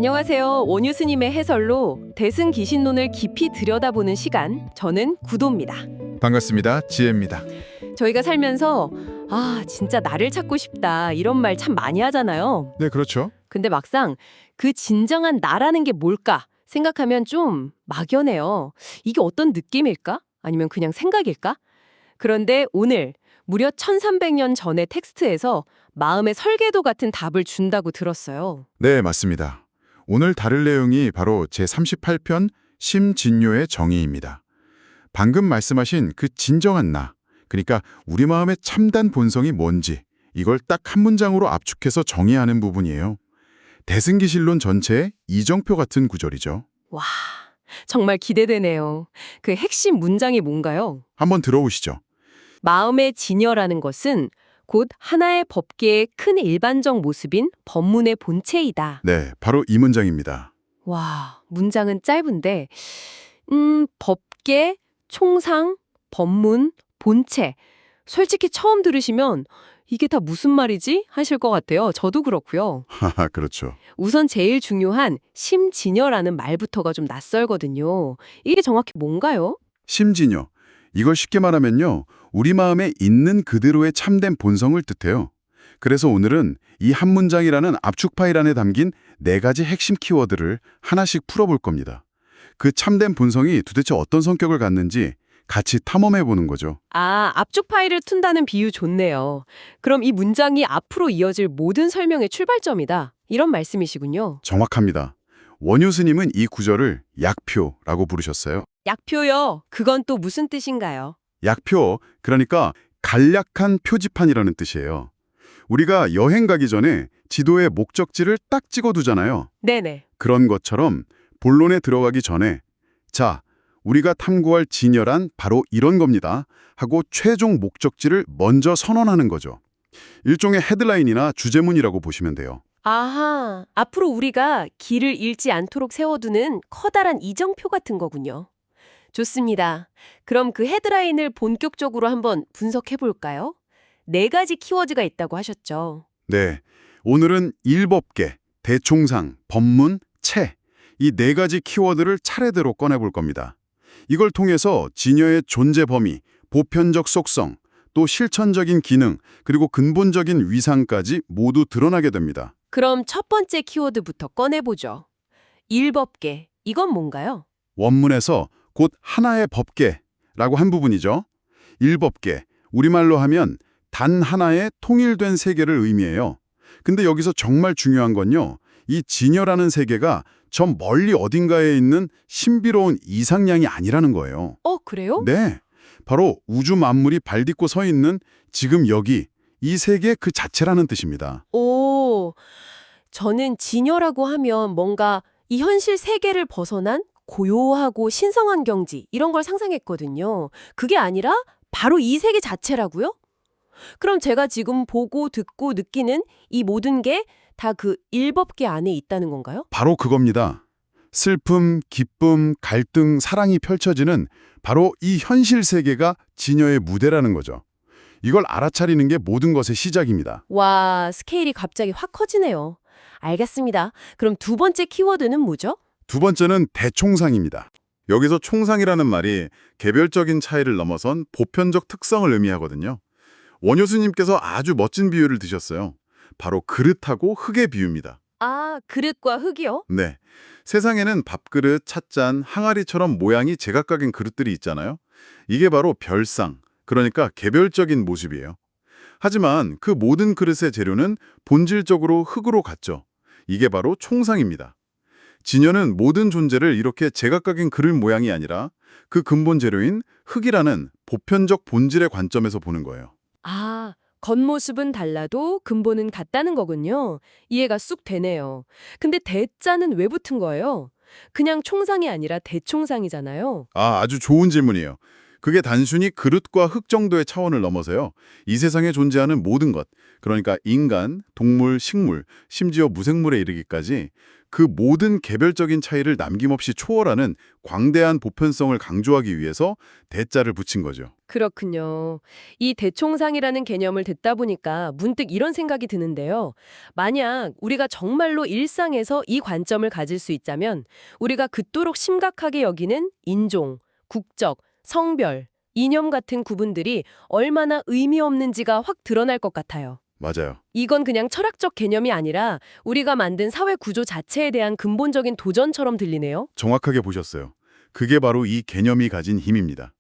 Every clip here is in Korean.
안녕하세요. 원유스님의 해설로 대승기신론을 깊이 들여다보는 시간, 저는 구도입니다. 반갑습니다. 지혜입니다. 저희가 살면서 진짜 나를 찾고 싶다 이런 말 참 많이 하잖아요. 네, 그렇죠. 근데 막상 그 진정한 나라는 게 뭘까 생각하면 좀 막연해요. 이게 어떤 느낌일까? 아니면 그냥 생각일까? 그런데 오늘 무려 1300년 전의 텍스트에서 마음의 설계도 같은 답을 준다고 들었어요. 네, 맞습니다. 오늘 다룰 내용이 바로 제38편 심진요의 정의입니다. 방금 말씀하신 그 진정한 나, 그러니까 우리 마음의 참단 본성이 뭔지 이걸 딱 한 문장으로 압축해서 정의하는 부분이에요. 대승기실론 전체의 이정표 같은 구절이죠. 와, 정말 기대되네요. 그 핵심 문장이 뭔가요? 한번 들어보시죠. 마음의 진여라는 것은 곧 하나의 법계의 큰 일반적 모습인 법문의 본체이다. 네, 바로 이 문장입니다. 와, 문장은 짧은데 법계, 총상, 법문, 본체. 솔직히 처음 들으시면 이게 다 무슨 말이지? 하실 것 같아요. 저도 그렇고요. 하하, 그렇죠. 우선 제일 중요한 심진여라는 말부터가 좀 낯설거든요. 이게 정확히 뭔가요? 심진요. 이걸 쉽게 말하면요. 우리 마음에 있는 그대로의 참된 본성을 뜻해요. 그래서 오늘은 이 한 문장이라는 압축 파일 안에 담긴 4가지 핵심 키워드를 하나씩 풀어볼 겁니다. 그 참된 본성이 도대체 어떤 성격을 갖는지 같이 탐험해 보는 거죠. 압축 파일을 툰다는 비유 좋네요. 그럼 이 문장이 앞으로 이어질 모든 설명의 출발점이다. 이런 말씀이시군요. 정확합니다. 원효 스님은 이 구절을 약표라고 부르셨어요. 약표요. 그건 또 무슨 뜻인가요? 약표, 그러니까 간략한 표지판이라는 뜻이에요. 우리가 여행 가기 전에 지도에 목적지를 딱 찍어두잖아요. 네네. 그런 것처럼 본론에 들어가기 전에 자, 우리가 탐구할 진열한 바로 이런 겁니다 하고 최종 목적지를 먼저 선언하는 거죠. 일종의 헤드라인이나 주제문이라고 보시면 돼요. 아하, 앞으로 우리가 길을 잃지 않도록 세워두는 커다란 이정표 같은 거군요. 좋습니다. 그럼 그 헤드라인을 본격적으로 한번 분석해 볼까요? 4가지 키워드가 있다고 하셨죠. 네, 오늘은 일법계, 대총상, 법문, 체 이 4가지 키워드를 차례대로 꺼내볼 겁니다. 이걸 통해서 진여의 존재 범위, 보편적 속성, 또 실천적인 기능, 그리고 근본적인 위상까지 모두 드러나게 됩니다. 그럼 첫 번째 키워드부터 꺼내보죠. 일법계, 이건 뭔가요? 원문에서 곧 하나의 법계라고 한 부분이죠. 일법계, 우리말로 하면 단 하나의 통일된 세계를 의미해요. 근데 여기서 정말 중요한 건요. 이 진여라는 세계가 저 멀리 어딘가에 있는 신비로운 이상량이 아니라는 거예요. 그래요? 네, 바로 우주 만물이 발딛고 서 있는 지금 여기, 이 세계 그 자체라는 뜻입니다. 오, 저는 진여라고 하면 뭔가 이 현실 세계를 벗어난 고요하고 신성한 경지 이런 걸 상상했거든요. 그게 아니라 바로 이 세계 자체라고요? 그럼 제가 지금 보고 듣고 느끼는 이 모든 게 다 그 일법계 안에 있다는 건가요? 바로 그겁니다. 슬픔, 기쁨, 갈등, 사랑이 펼쳐지는 바로 이 현실 세계가 진여의 무대라는 거죠. 이걸 알아차리는 게 모든 것의 시작입니다. 와, 스케일이 갑자기 확 커지네요. 알겠습니다. 그럼 두 번째 키워드는 뭐죠? 두 번째는 대총상입니다. 여기서 총상이라는 말이 개별적인 차이를 넘어선 보편적 특성을 의미하거든요. 원효 스님께서 아주 멋진 비유를 드셨어요. 바로 그릇하고 흙의 비유입니다. 그릇과 흙이요? 네, 세상에는 밥그릇, 찻잔, 항아리처럼 모양이 제각각인 그릇들이 있잖아요. 이게 바로 별상, 그러니까 개별적인 모습이에요. 하지만 그 모든 그릇의 재료는 본질적으로 흙으로 같죠. 이게 바로 총상입니다. 진여는 모든 존재를 이렇게 제각각인 그릇 모양이 아니라 그 근본 재료인 흙이라는 보편적 본질의 관점에서 보는 거예요. 겉모습은 달라도 근본은 같다는 거군요. 이해가 쑥 되네요. 근데 대자는 왜 붙은 거예요? 그냥 총상이 아니라 대총상이잖아요. 아주 좋은 질문이에요. 그게 단순히 그릇과 흙 정도의 차원을 넘어서요. 이 세상에 존재하는 모든 것, 그러니까 인간, 동물, 식물, 심지어 무생물에 이르기까지 그 모든 개별적인 차이를 남김없이 초월하는 광대한 보편성을 강조하기 위해서 대자를 붙인 거죠. 그렇군요. 이 대총상이라는 개념을 듣다 보니까 문득 이런 생각이 드는데요. 만약 우리가 정말로 일상에서 이 관점을 가질 수 있다면 우리가 그토록 심각하게 여기는 인종, 국적, 성별, 이념 같은 구분들이 얼마나 의미 없는지가 확 드러날 것 같아요. 맞아요. 이건 그냥 철학적 개념이 아니라 우리가 만든 사회 구조 자체에 대한 근본적인 도전처럼 들리네요. 정확하게 보셨어요. 그게 바로 이 개념이 가진 힘입니다.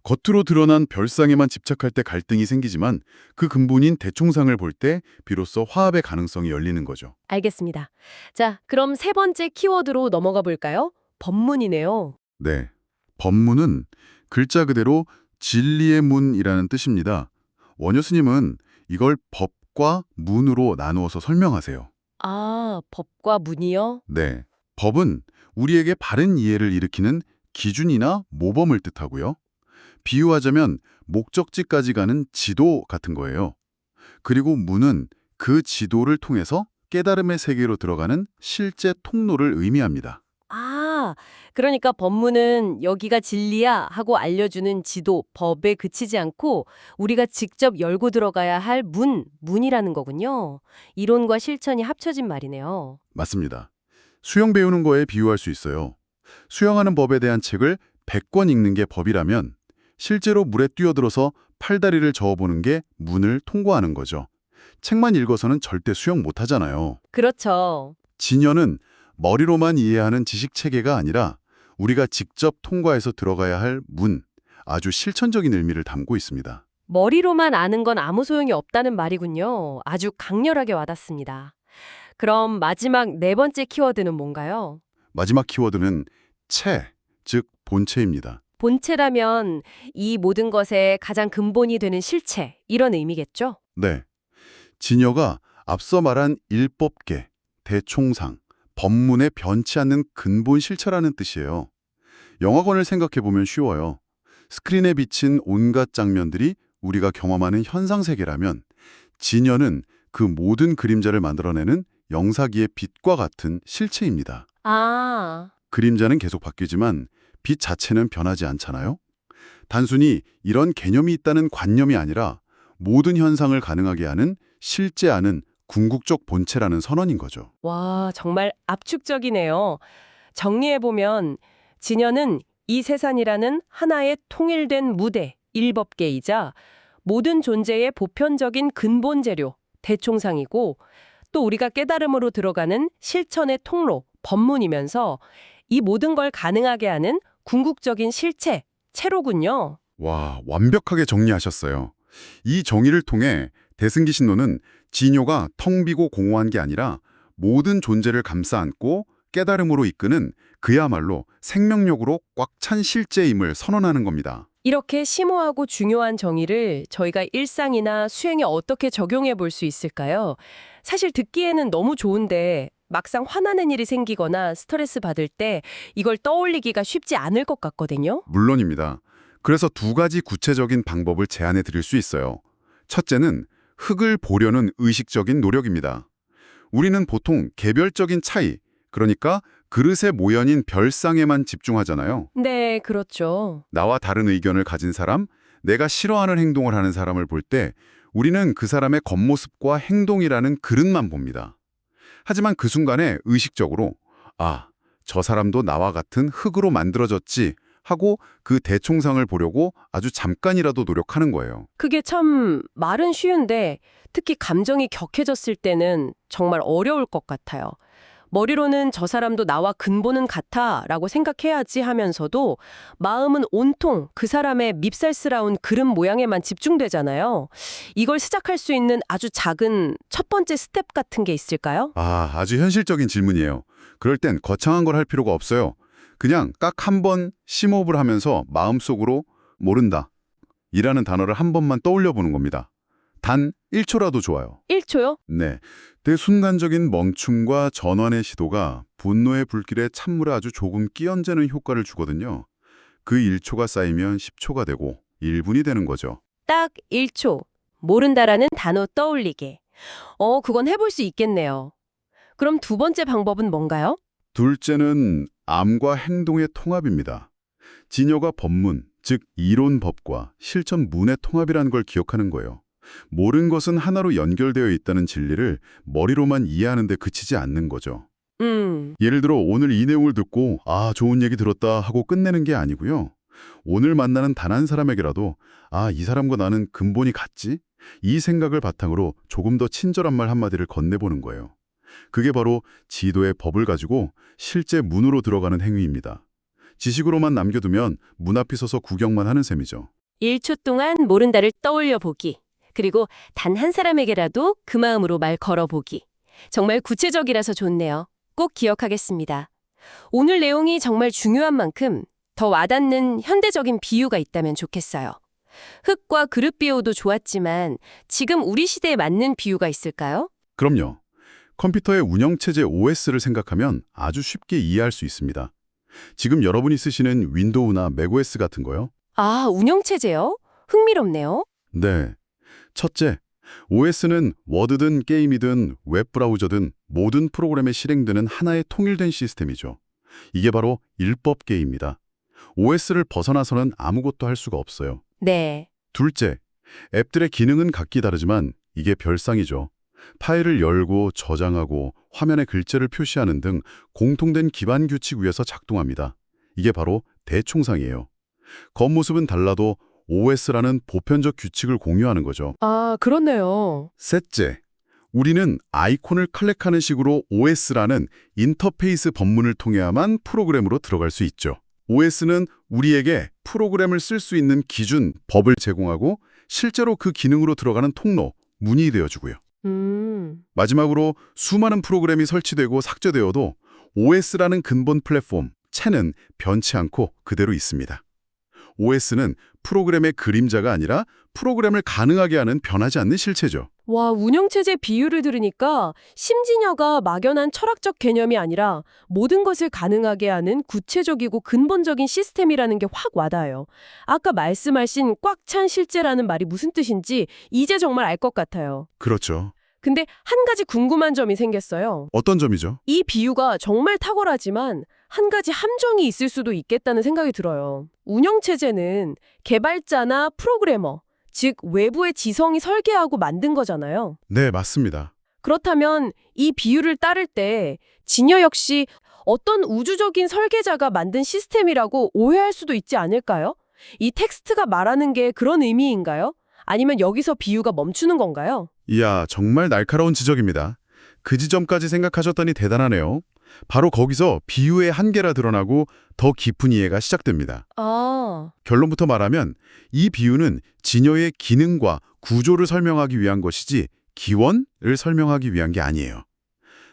겉으로 드러난 별상에만 집착할 때 갈등이 생기지만 그 근본인 대총상을 볼 때 비로소 화합의 가능성이 열리는 거죠. 알겠습니다. 자, 그럼 세 번째 키워드로 넘어가 볼까요? 법문이네요. 네. 법문은 글자 그대로 진리의 문이라는 뜻입니다. 원효 스님은 이걸 법과 문으로 나누어서 설명하세요. 아, 법과 문이요? 네. 법은 우리에게 바른 이해를 일으키는 기준이나 모범을 뜻하고요. 비유하자면 목적지까지 가는 지도 같은 거예요. 그리고 문은 그 지도를 통해서 깨달음의 세계로 들어가는 실제 통로를 의미합니다. 아, 그러니까 법문은 여기가 진리야 하고 알려주는 지도, 법에 그치지 않고 우리가 직접 열고 들어가야 할 문이라는 거군요. 이론과 실천이 합쳐진 말이네요. 맞습니다. 수영 배우는 거에 비유할 수 있어요. 수영하는 법에 대한 책을 100권 읽는 게 법이라면 실제로 물에 뛰어들어서 팔다리를 저어보는 게 문을 통과하는 거죠. 책만 읽어서는 절대 수영 못하잖아요. 그렇죠. 진여는 머리로만 이해하는 지식 체계가 아니라 우리가 직접 통과해서 들어가야 할 문, 아주 실천적인 의미를 담고 있습니다. 머리로만 아는 건 아무 소용이 없다는 말이군요. 아주 강렬하게 와닿습니다. 그럼 마지막 네 번째 키워드는 뭔가요? 마지막 키워드는 체, 즉 본체입니다. 본체라면 이 모든 것의 가장 근본이 되는 실체, 이런 의미겠죠? 네. 진여가 앞서 말한 일법계, 대총상, 법문에 변치 않는 근본 실체라는 뜻이에요. 영화관을 생각해보면 쉬워요. 스크린에 비친 온갖 장면들이 우리가 경험하는 현상세계라면 진여는 그 모든 그림자를 만들어내는 영사기의 빛과 같은 실체입니다. 아, 그림자는 계속 바뀌지만 빛 자체는 변하지 않잖아요? 단순히 이런 개념이 있다는 관념이 아니라 모든 현상을 가능하게 하는 실제 아는 궁극적 본체라는 선언인 거죠. 와, 정말 압축적이네요. 정리해보면 진여는 이 세상이라는 하나의 통일된 무대, 일법계이자 모든 존재의 보편적인 근본 재료, 대총상이고 또 우리가 깨달음으로 들어가는 실천의 통로, 법문이면서 이 모든 걸 가능하게 하는 궁극적인 실체, 체로군요. 와, 완벽하게 정리하셨어요. 이 정의를 통해 대승기 신론은 진요가 텅 비고 공허한 게 아니라 모든 존재를 감싸 안고 깨달음으로 이끄는 그야말로 생명력으로 꽉 찬 실제임을 선언하는 겁니다. 이렇게 심오하고 중요한 정의를 저희가 일상이나 수행에 어떻게 적용해 볼 수 있을까요? 사실 듣기에는 너무 좋은데 막상 화나는 일이 생기거나 스트레스 받을 때 이걸 떠올리기가 쉽지 않을 것 같거든요. 물론입니다. 그래서 두 가지 구체적인 방법을 제안해 드릴 수 있어요. 첫째는 흙을 보려는 의식적인 노력입니다. 우리는 보통 개별적인 차이, 그러니까 그릇의 모연인 별상에만 집중하잖아요. 네, 그렇죠. 나와 다른 의견을 가진 사람, 내가 싫어하는 행동을 하는 사람을 볼 때 우리는 그 사람의 겉모습과 행동이라는 그릇만 봅니다. 하지만 그 순간에 의식적으로 아, 저 사람도 나와 같은 흙으로 만들어졌지 하고 그 대총상을 보려고 아주 잠깐이라도 노력하는 거예요. 그게 참 말은 쉬운데 특히 감정이 격해졌을 때는 정말 어려울 것 같아요. 머리로는 저 사람도 나와 근본은 같아 라고 생각해야지 하면서도 마음은 온통 그 사람의 밉살스러운 그릇 모양에만 집중되잖아요. 이걸 시작할 수 있는 아주 작은 첫 번째 스텝 같은 게 있을까요? 아주 현실적인 질문이에요. 그럴 땐 거창한 걸 할 필요가 없어요. 그냥 딱 한 번 심호흡을 하면서 마음속으로 모른다 이라는 단어를 한 번만 떠올려 보는 겁니다. 단 1초라도 좋아요. 1초요? 네, 대순간적인 멈춤과 전환의 시도가 분노의 불길에 찬물에 아주 조금 끼얹는 효과를 주거든요. 그 1초가 쌓이면 10초가 되고 1분이 되는 거죠. 딱 1초. 모른다라는 단어 떠올리게. 그건 해볼 수 있겠네요. 그럼 두 번째 방법은 뭔가요? 둘째는 암과 행동의 통합입니다. 진여가 법문, 즉 이론법과 실천문의 통합이라는 걸 기억하는 거예요. 모든 것은 하나로 연결되어 있다는 진리를 머리로만 이해하는 데 그치지 않는 거죠. 예를 들어 오늘 이 내용을 듣고 아, 좋은 얘기 들었다 하고 끝내는 게 아니고요. 오늘 만나는 단 한 사람에게라도 아, 이 사람과 나는 근본이 같지? 이 생각을 바탕으로 조금 더 친절한 말 한마디를 건네보는 거예요. 그게 바로 지도의 법을 가지고 실제 문으로 들어가는 행위입니다. 지식으로만 남겨두면 문 앞에 서서 구경만 하는 셈이죠. 1초 동안 모른다를 떠올려 보기. 그리고 단 한 사람에게라도 그 마음으로 말 걸어보기. 정말 구체적이라서 좋네요. 꼭 기억하겠습니다. 오늘 내용이 정말 중요한 만큼 더 와닿는 현대적인 비유가 있다면 좋겠어요. 흙과 그릇 비유도 좋았지만 지금 우리 시대에 맞는 비유가 있을까요? 그럼요. 컴퓨터의 운영체제 OS를 생각하면 아주 쉽게 이해할 수 있습니다. 지금 여러분이 쓰시는 윈도우나 맥OS 같은 거요? 아, 운영체제요? 흥미롭네요. 네. 첫째, OS는 워드든 게임이든 웹브라우저든 모든 프로그램에 실행되는 하나의 통일된 시스템이죠. 이게 바로 일법계입니다. OS를 벗어나서는 아무것도 할 수가 없어요. 네. 둘째, 앱들의 기능은 각기 다르지만 이게 별상이죠. 파일을 열고 저장하고 화면에 글자를 표시하는 등 공통된 기반 규칙 위에서 작동합니다. 이게 바로 대총상이에요. 겉모습은 달라도 OS라는 보편적 규칙을 공유하는 거죠. 아, 그렇네요. 셋째, 우리는 아이콘을 클릭하는 식으로 OS라는 인터페이스 법문을 통해야만 프로그램으로 들어갈 수 있죠. OS는 우리에게 프로그램을 쓸 수 있는 기준, 법을 제공하고 실제로 그 기능으로 들어가는 통로, 문이 되어주고요. 마지막으로 수많은 프로그램이 설치되고 삭제되어도 OS라는 근본 플랫폼, 채는 변치 않고 그대로 있습니다. OS는 프로그램의 그림자가 아니라 프로그램을 가능하게 하는 변하지 않는 실체죠. 와, 운영체제 비유를 들으니까 심진여가 막연한 철학적 개념이 아니라 모든 것을 가능하게 하는 구체적이고 근본적인 시스템이라는 게 확 와닿아요. 아까 말씀하신 꽉 찬 실제라는 말이 무슨 뜻인지 이제 정말 알 것 같아요. 그렇죠. 근데 한 가지 궁금한 점이 생겼어요. 어떤 점이죠? 이 비유가 정말 탁월하지만 한 가지 함정이 있을 수도 있겠다는 생각이 들어요. 운영체제는 개발자나 프로그래머, 즉 외부의 지성이 설계하고 만든 거잖아요. 네, 맞습니다. 그렇다면 이 비유를 따를 때 진여 역시 어떤 우주적인 설계자가 만든 시스템이라고 오해할 수도 있지 않을까요? 이 텍스트가 말하는 게 그런 의미인가요? 아니면 여기서 비유가 멈추는 건가요? 이야, 정말 날카로운 지적입니다. 그 지점까지 생각하셨다니 대단하네요. 바로 거기서 비유의 한계가 드러나고 더 깊은 이해가 시작됩니다. 아, 결론부터 말하면 이 비유는 진여의 기능과 구조를 설명하기 위한 것이지 기원을 설명하기 위한 게 아니에요.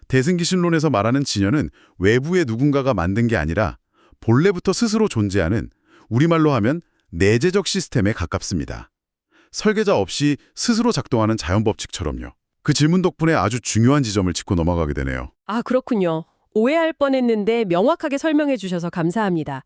대승기신론에서 말하는 진여는 외부의 누군가가 만든 게 아니라 본래부터 스스로 존재하는 우리말로 하면 내재적 시스템에 가깝습니다. 설계자 없이 스스로 작동하는 자연법칙처럼요. 그 질문 덕분에 아주 중요한 지점을 짚고 넘어가게 되네요. 아, 그렇군요. 오해할 뻔했는데 명확하게 설명해 주셔서 감사합니다.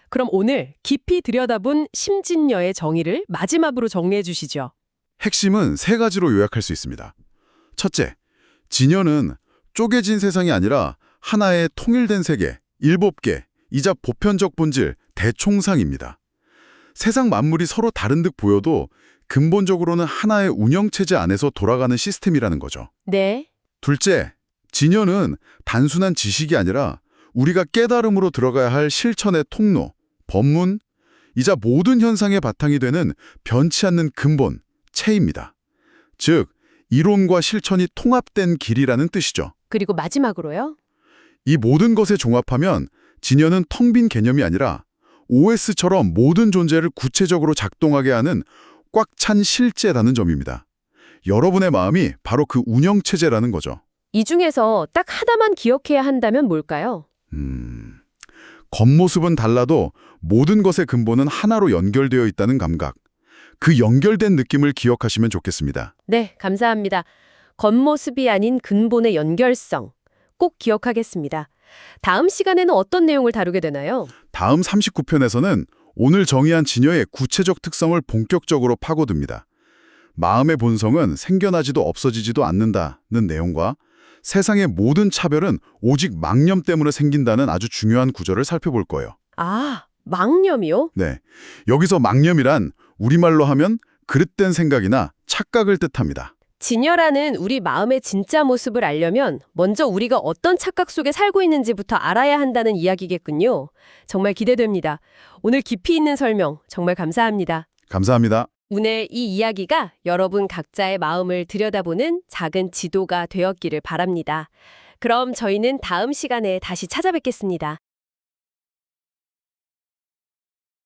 그럼 오늘 깊이 들여다본 심진여의 정의를 마지막으로 정리해 주시죠. 핵심은 세 가지로 요약할 수 있습니다. 첫째, 진여는 쪼개진 세상이 아니라 하나의 통일된 세계, 일법계, 이자 보편적 본질, 대총상입니다. 세상 만물이 서로 다른 듯 보여도 근본적으로는 하나의 운영체제 안에서 돌아가는 시스템이라는 거죠. 네. 둘째, 진여는 단순한 지식이 아니라 우리가 깨달음으로 들어가야 할 실천의 통로, 법문, 이자 모든 현상의 바탕이 되는 변치 않는 근본, 체입니다. 즉, 이론과 실천이 통합된 길이라는 뜻이죠. 그리고 마지막으로요? 이 모든 것에 종합하면 진여는 텅 빈 개념이 아니라 OS처럼 모든 존재를 구체적으로 작동하게 하는 꽉 찬 실제라는 점입니다. 여러분의 마음이 바로 그 운영체제라는 거죠. 이 중에서 딱 하나만 기억해야 한다면 뭘까요? 겉모습은 달라도 모든 것의 근본은 하나로 연결되어 있다는 감각. 그 연결된 느낌을 기억하시면 좋겠습니다. 네, 감사합니다. 겉모습이 아닌 근본의 연결성. 꼭 기억하겠습니다. 다음 시간에는 어떤 내용을 다루게 되나요? 다음 39편에서는 오늘 정의한 진여의 구체적 특성을 본격적으로 파고듭니다. 마음의 본성은 생겨나지도 없어지지도 않는다는 내용과 세상의 모든 차별은 오직 망념 때문에 생긴다는 아주 중요한 구절을 살펴볼 거예요. 아, 망념이요? 네. 여기서 망념이란 우리말로 하면 그릇된 생각이나 착각을 뜻합니다. 진열하는 우리 마음의 진짜 모습을 알려면 먼저 우리가 어떤 착각 속에 살고 있는지부터 알아야 한다는 이야기겠군요. 정말 기대됩니다. 오늘 깊이 있는 설명 정말 감사합니다. 감사합니다. 오늘 이 이야기가 여러분 각자의 마음을 들여다보는 작은 지도가 되었기를 바랍니다. 그럼 저희는 다음 시간에 다시 찾아뵙겠습니다.